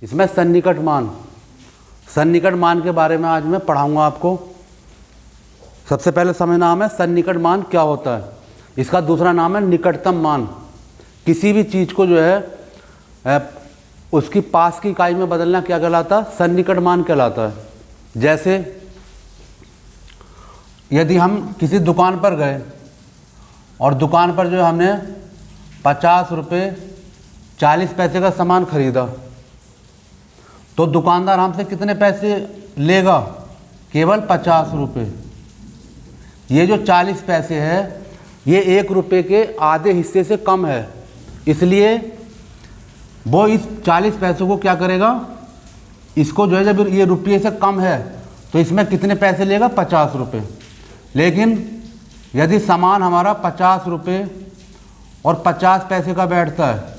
इसमें सन्निकट मान के बारे में आज मैं पढ़ाऊंगा आपको। सबसे पहले समझना हमें सन्निकट मान क्या होता है। इसका दूसरा नाम है निकटतम मान। किसी भी चीज़ को जो है उसकी पास की इकाई में बदलना क्या कहलाता है? सन्निकट मान कहलाता है। जैसे यदि हम किसी दुकान पर गए और दुकान पर जो हमने 50 रुपये 40 पैसे का सामान खरीदा, तो दुकानदार हमसे कितने पैसे लेगा? केवल 50 रुपये। ये जो 40 पैसे है ये 1 रुपये के आधे हिस्से से कम है, इसलिए वो इस 40 पैसों को क्या करेगा? इसको जो है जब ये रुपये से कम है तो इसमें कितने पैसे लेगा? 50 रुपये। लेकिन यदि सामान हमारा 50 रुपये और 50 पैसे का बैठता है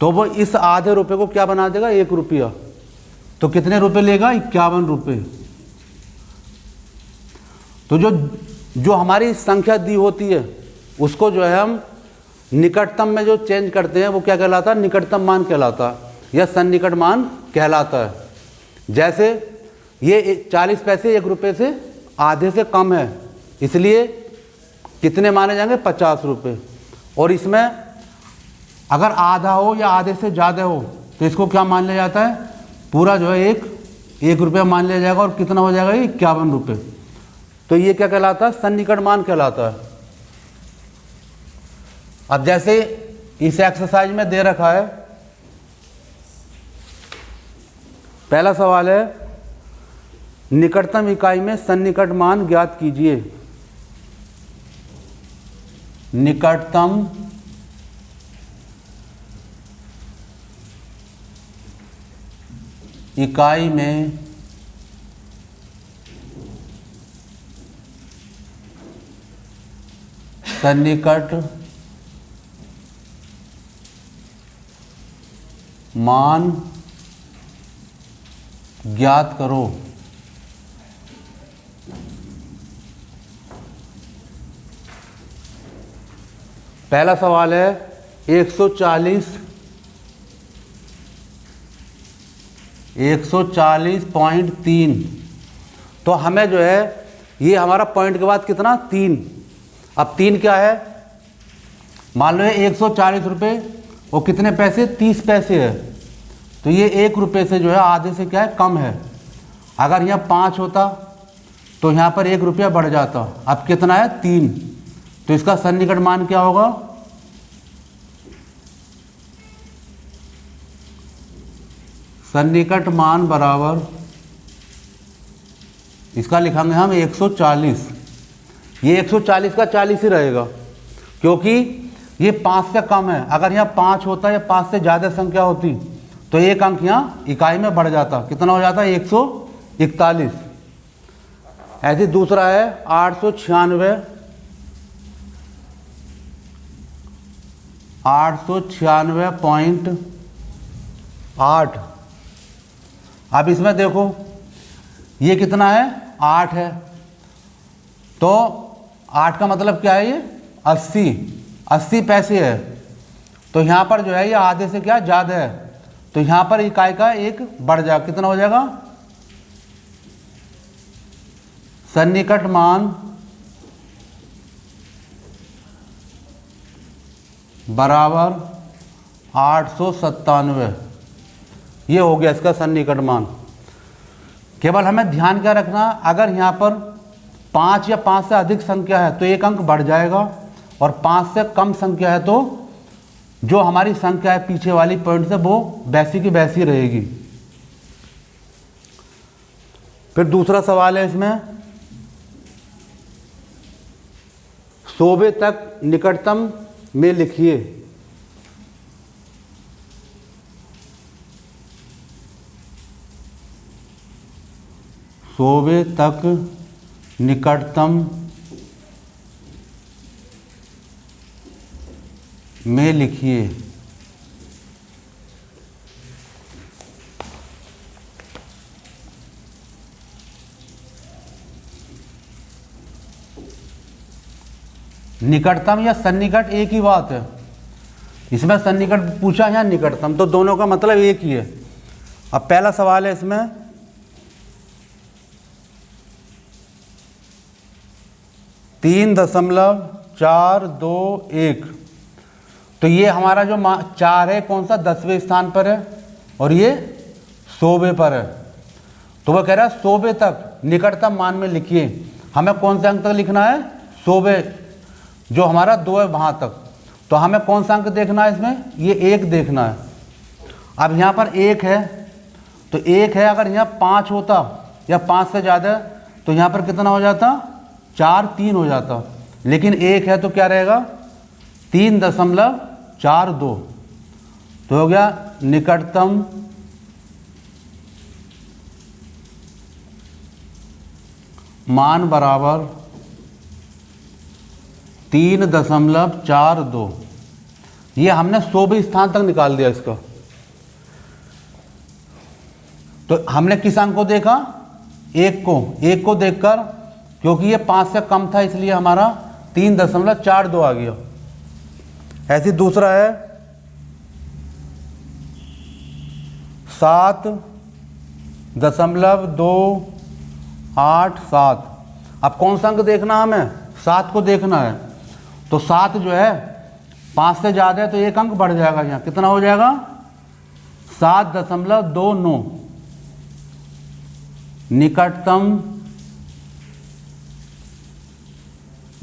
तो वो इस आधे रुपये को क्या बना देगा? 1 रुपया। तो कितने रुपये लेगा? 51 रुपये। तो जो हमारी संख्या दी होती है उसको जो है हम निकटतम में जो चेंज करते हैं वो क्या कहलाता है? निकटतम मान कहलाता है या सन्निकट मान कहलाता है। जैसे ये 40 पैसे 1 रुपये से आधे से कम है, इसलिए कितने माने जाएंगे? 50 रुपये। और इसमें अगर आधा हो या आधे से ज़्यादा हो तो इसको क्या मान लिया जाता है? पूरा जो है 1 रुपया मान लिया जाएगा और कितना हो जाएगा? 51 रुपये। तो ये क्या कहलाता है? सन्निकट मान कहलाता है। अब जैसे इस एक्सरसाइज में दे रखा है, पहला सवाल है निकटतम इकाई में सन्निकट मान ज्ञात कीजिए। निकटतम इकाई में सन्निकट मान ज्ञात करो। पहला सवाल है 140.3। तो हमें जो है ये हमारा पॉइंट के बाद कितना? 3। अब 3 क्या है? मान लो 140 रुपये और कितने पैसे? 30 पैसे है। तो ये 1 रुपये से जो है आधे से क्या है? कम है। अगर यहाँ 5 होता तो यहाँ पर 1 रुपया बढ़ जाता। अब कितना है? 3। तो इसका सन्निकट मान क्या होगा? सन्निकट मान बराबर इसका लिखेंगे हम 140। ये 140 का 40 ही रहेगा क्योंकि ये 5 से कम है। अगर यहाँ 5 होता या 5 से ज़्यादा संख्या होती तो एक अंक यहाँ इकाई में बढ़ जाता। कितना हो जाता? 141। ऐसे दूसरा है 896.8। अब इसमें देखो ये कितना है? 8 है। तो 8 का मतलब क्या है? ये 80 पैसे है। तो यहाँ पर जो है ये आधे से क्या ज़्यादा है, तो यहाँ पर इकाई का 1 बढ़ जाएगा। कितना हो जाएगा? सन्निकट मान बराबर 897। ये हो गया इसका सन्निकट मान। केवल हमें ध्यान क्या रखना, अगर यहाँ पर 5 या 5 से अधिक संख्या है तो 1 अंक बढ़ जाएगा, और 5 से कम संख्या है तो जो हमारी संख्या है पीछे वाली पॉइंट से वो वैसी की वैसी रहेगी। फिर दूसरा सवाल है इसमें 100वें तक निकटतम में लिखिए। सौवें तक निकटतम में लिखिए। निकटतम या सन्निकट एक ही बात है। इसमें सन्निकट पूछा या निकटतम, तो दोनों का मतलब एक ही है। अब पहला सवाल है इसमें 3.421। तो ये हमारा जो 4 है कौन सा 10वें स्थान पर है और ये 100वें पर है। तो वह कह रहा है 100वें तक निकटतम मान में लिखिए। हमें कौन से अंक तक लिखना है? 100वें, जो हमारा 2 है वहाँ तक। तो हमें कौन सा अंक देखना है इसमें? ये 1 देखना है। अब यहाँ पर 1 है तो 1 है, अगर यहाँ 5 होता या 5 से ज़्यादा तो यहाँ पर कितना हो जाता? 4 3 हो जाता। लेकिन 1 है तो क्या रहेगा? 3.42। तो हो गया निकटतम मान बराबर 3.42। ये हमने 100वें स्थान तक निकाल दिया इसका। तो हमने किस अंक को देखा? 1 को देखकर, क्योंकि ये 5 से कम था इसलिए हमारा 3.42 आ गया। ऐसे दूसरा है 7.287। अब कौन सा अंक देखना हमें? 7 को देखना है। तो 7 जो है 5 से ज़्यादा है तो 1 अंक बढ़ जाएगा। यहाँ कितना हो जाएगा? 7.29। निकटतम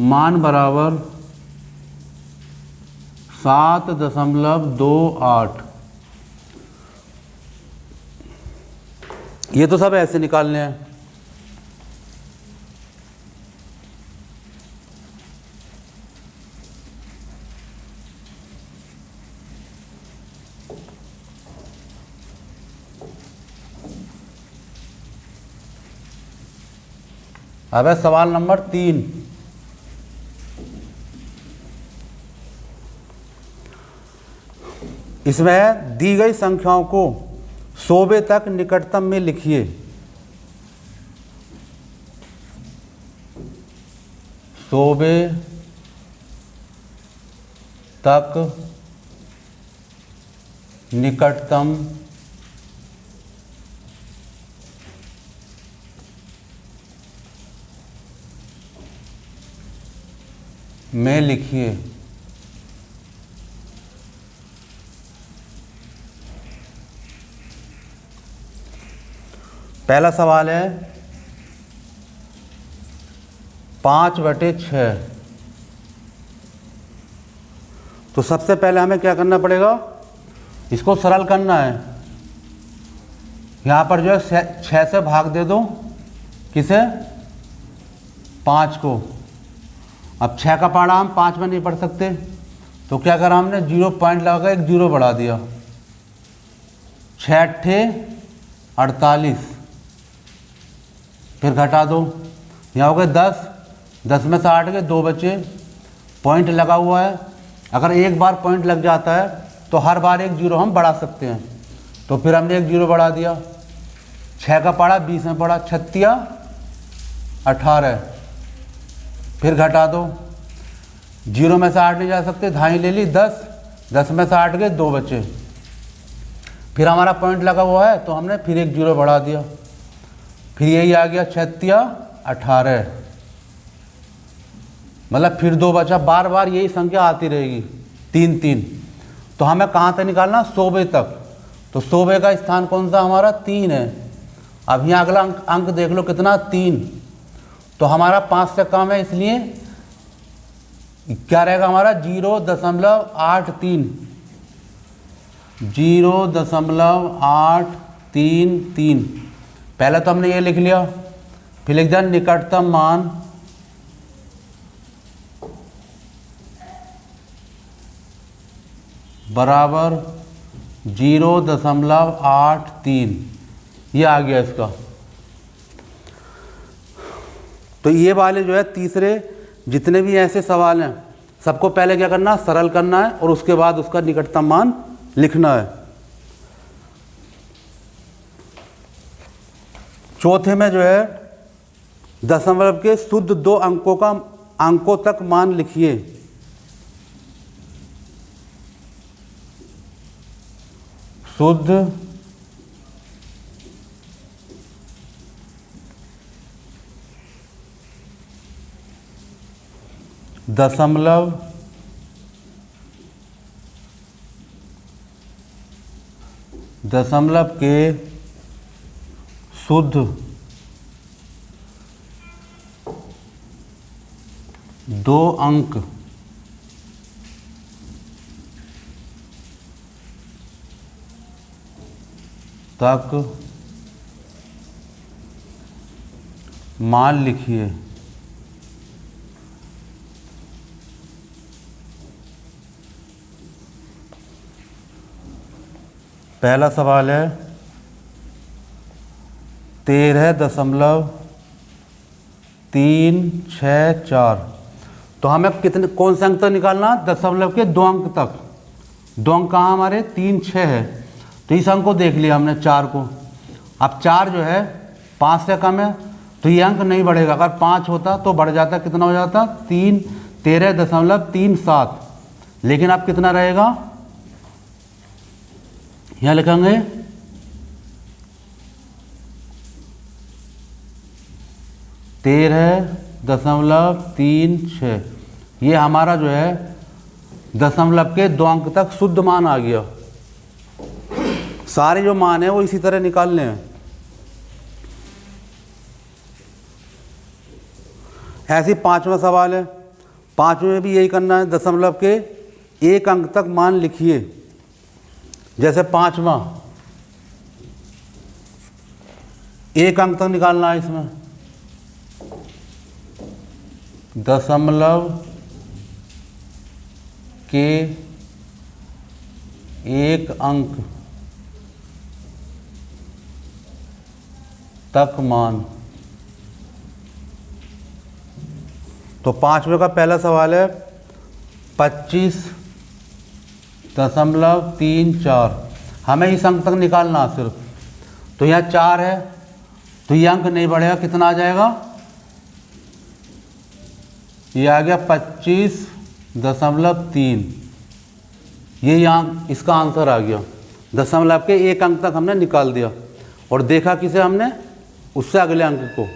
मान बराबर 7.28। ये तो सब ऐसे निकालने हैं। अब है सवाल नंबर 3। इसमें है दी गई संख्याओं को 100वें तक निकटतम में लिखिए। 100वें तक निकटतम में लिखिए। पहला सवाल है 5/6। तो सबसे पहले हमें क्या करना पड़ेगा? इसको सरल करना है। यहाँ पर जो है 6 से भाग दे दो। किसे? 5 को। अब 6 का पहाड़ा हम 5 में नहीं पढ़ सकते तो क्या करा हमने? 0 पॉइंट लगाकर एक 0 बढ़ा दिया। 6 × 48। फिर घटा दो। यहाँ हो गए 10। 10 में से 8 के 2 बचे। पॉइंट लगा हुआ है। अगर एक बार पॉइंट लग जाता है तो हर बार एक 0 हम बढ़ा सकते हैं। तो फिर हमने एक 0 बढ़ा दिया। 6 का पहाड़ा 20 में पड़ा। 6 × 18। फिर घटा दो। 0 में से 8 नहीं जा सकते, धाई ले ली 10। 10 में से 8 के 2 बचे। फिर हमारा पॉइंट लगा हुआ है तो हमने फिर एक 0 बढ़ा दिया। फिर यही आ गया 6 × 18। मतलब फिर 2 बचा। बार बार यही संख्या आती रहेगी 3 3। तो हमें कहाँ तक निकालना? 100वें तक। तो 100वें का स्थान कौन सा? हमारा 3 है। अब यहाँ अगला अंक देख लो कितना? 3। तो हमारा 5 से कम है इसलिए क्या रहेगा हमारा? 0.833। 0.833। पहले तो हमने ये लिख लिया। फिर लिख दिया निकटतम मान बराबर 0.83। ये आ गया इसका। तो ये वाले जो है तीसरे जितने भी ऐसे सवाल हैं सबको पहले क्या करना? सरल करना है और उसके बाद उसका निकटतम मान लिखना है। चौथे में जो है दशमलव के शुद्ध 2 अंकों तक मान लिखिए। शुद्ध दशमलव के शुद्ध 2 अंक तक मान लिखिए। पहला सवाल है 13.364। तो हमें कौन से अंक तक निकालना? दशमलव के 2 अंक तक। 2 अंक कहाँ हमारे? 3, 6 है। तो इस अंक को देख लिया हमने, 4 को। अब 4 जो है 5 से कम है, तो ये अंक नहीं बढ़ेगा। अगर 5 होता तो बढ़ जाता, कितना हो जाता? 13.37। लेकिन अब कितना रहेगा? यहाँ लिखेंगे 13.36। ये हमारा जो है दशमलव के 2 अंक तक शुद्ध मान आ गया। सारे जो मान है वो इसी तरह निकालने हैं। ऐसे 5वां सवाल है। 5वें में भी यही करना है, दशमलव के 1 अंक तक मान लिखिए। जैसे 5वां 1 अंक तक निकालना है, इसमें दशमलव के 1 अंक तक मान। तो 5वें का पहला सवाल है 25.34। हमें इस अंक तक निकालना है सिर्फ। तो यहाँ 4 है, तो ये अंक नहीं बढ़ेगा, कितना आ जाएगा? ये आ गया 25.3। ये यहाँ इसका आंसर आ गया। दशमलव के 1 अंक तक हमने निकाल दिया और देखा किसे हमने? उससे अगले अंक को।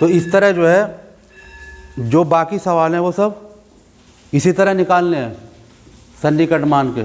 तो इस तरह जो है, जो बाकी सवाल हैं वो सब इसी तरह निकालने हैं सन्निकट मान के।